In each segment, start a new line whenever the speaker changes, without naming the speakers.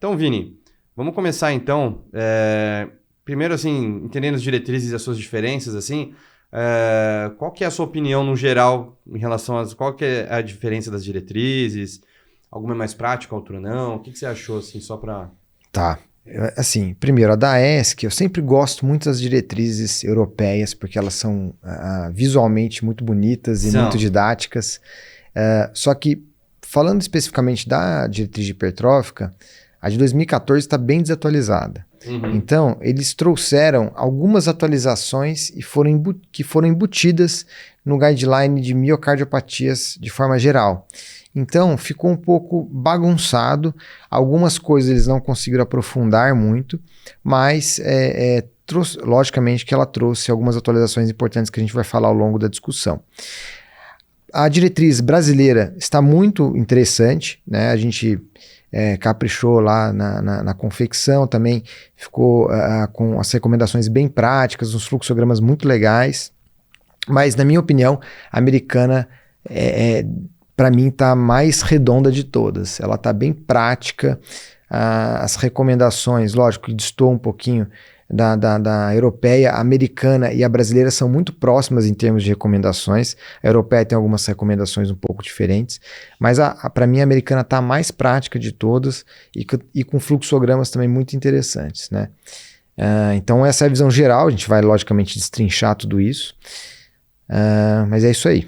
Então, Vini, vamos começar então. Primeiro, assim, entendendo as diretrizes e as suas diferenças, assim, qual que é a sua opinião no geral em relação a qual que é a diferença das diretrizes? Alguma é mais prática, outra não? O que você achou, assim, só para...
Tá. Assim, primeiro, a da ESC, eu sempre gosto muito das diretrizes europeias, porque elas são visualmente muito bonitas e muito didáticas. Só que, falando especificamente da diretriz hipertrófica, a de 2014 está bem desatualizada.
Uhum.
Então, eles trouxeram algumas atualizações que foram embutidas no guideline de miocardiopatias de forma geral. Então, ficou um pouco bagunçado. Algumas coisas eles não conseguiram aprofundar muito, mas logicamente que ela trouxe algumas atualizações importantes que a gente vai falar ao longo da discussão. A diretriz brasileira está muito interessante, né? A gente caprichou lá na confecção, também ficou com as recomendações bem práticas, uns fluxogramas muito legais, mas na minha opinião, a americana para mim está mais redonda de todas. Ela está bem prática, as recomendações, lógico, que destoam um pouquinho da europeia, a americana e a brasileira são muito próximas em termos de recomendações. A europeia tem algumas recomendações um pouco diferentes, mas para mim a americana está a mais prática de todas e com fluxogramas também muito interessantes, né? Então essa é a visão geral, a gente vai logicamente destrinchar tudo isso, mas é isso aí.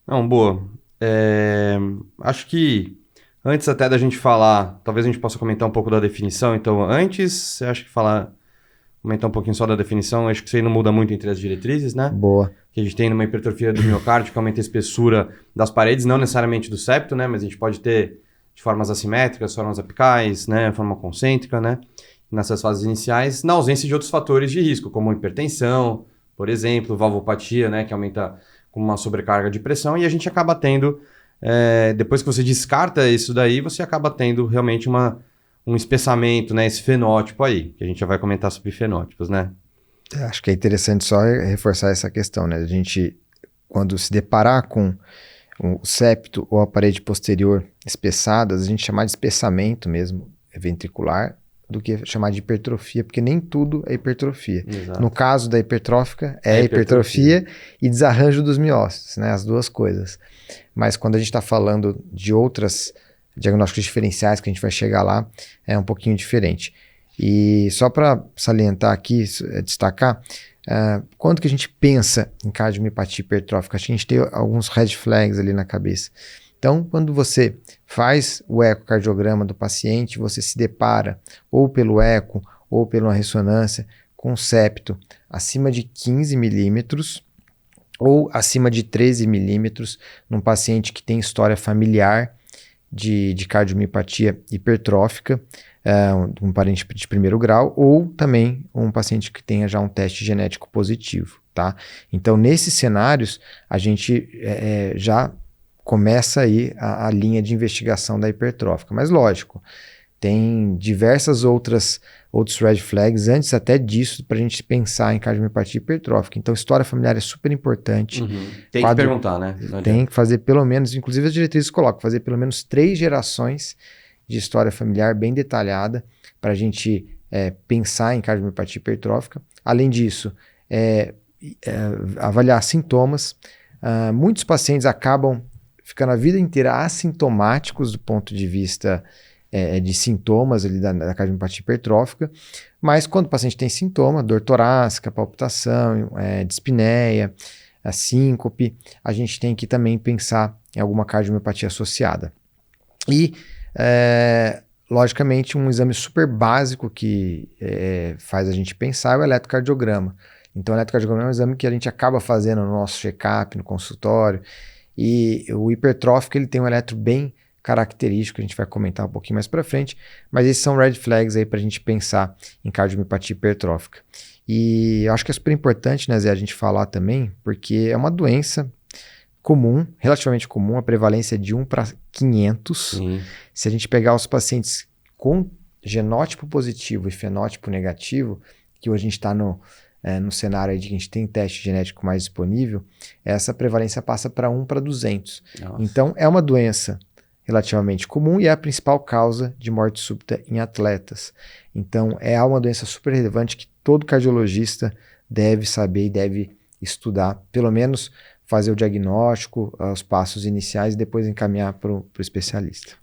Não, boa. Acho que antes até da gente falar, talvez a gente possa comentar um pouco da definição. Então, antes, acho que comentar um pouquinho só da definição, acho que isso aí não muda muito entre as diretrizes, né?
Boa.
Que a gente tem numa hipertrofia do miocárdio que aumenta a espessura das paredes, não necessariamente do septo, né? Mas a gente pode ter de formas assimétricas, formas apicais, né? Forma concêntrica, né? Nessas fases iniciais, na ausência de outros fatores de risco, como hipertensão, por exemplo, valvopatia, né? Que aumenta com uma sobrecarga de pressão, e a gente acaba tendo, depois que você descarta isso daí, você acaba tendo realmente um espessamento, né, esse fenótipo aí, que a gente já vai comentar sobre fenótipos, né?
Acho que é interessante só reforçar essa questão, né? A gente, quando se deparar com o septo ou a parede posterior espessadas, a gente chamar de espessamento mesmo ventricular, do que chamar de hipertrofia, porque nem tudo é hipertrofia.
Exato.
No caso da hipertrófica, hipertrofia e desarranjo dos miócitos, né? As duas coisas. Mas quando a gente está falando de outras diagnósticos diferenciais, que a gente vai chegar lá, é um pouquinho diferente. E só para salientar aqui, destacar, quando que a gente pensa em cardiomiopatia hipertrófica, a gente tem alguns red flags ali na cabeça. Então, quando você faz o ecocardiograma do paciente, você se depara ou pelo eco ou pela ressonância com septo acima de 15 milímetros ou acima de 13 milímetros num paciente que tem história familiar de cardiomiopatia hipertrófica, um parente de primeiro grau, ou também um paciente que tenha já um teste genético positivo, tá? Então, nesses cenários, a gente já começa aí a linha de investigação da hipertrófica. Mas lógico, tem diversas outros red flags antes até disso para a gente pensar em cardiomiopatia hipertrófica. Então, história familiar é super importante.
Uhum. Tem que perguntar, né?
Tem que fazer pelo menos, inclusive as diretrizes colocam, fazer pelo menos 3 gerações de história familiar bem detalhada para a gente pensar em cardiomiopatia hipertrófica. Além disso, avaliar sintomas. Muitos pacientes acabam ficando a vida inteira assintomáticos do ponto de vista de sintomas ali da cardiomiopatia hipertrófica, mas quando o paciente tem sintoma, dor torácica, palpitação, dispneia, a síncope, a gente tem que também pensar em alguma cardiomiopatia associada. E, logicamente, um exame super básico que faz a gente pensar é o eletrocardiograma. Então, o eletrocardiograma é um exame que a gente acaba fazendo no nosso check-up, no consultório, e o hipertrófico ele tem um eletro bem característico, a gente vai comentar um pouquinho mais para frente, mas esses são red flags aí para a gente pensar em cardiomiopatia hipertrófica. E eu acho que é super importante, né, Zé, a gente falar também, porque é uma doença comum, relativamente comum, a prevalência é de 1 para 500.
Sim.
Se a gente pegar os pacientes com genótipo positivo e fenótipo negativo, que hoje a gente está no cenário aí de que a gente tem teste genético mais disponível, essa prevalência passa para 1 para 200.
Nossa.
Então, é uma doença relativamente comum e é a principal causa de morte súbita em atletas. Então, é uma doença super relevante que todo cardiologista deve saber e deve estudar, pelo menos fazer o diagnóstico, os passos iniciais e depois encaminhar para o especialista.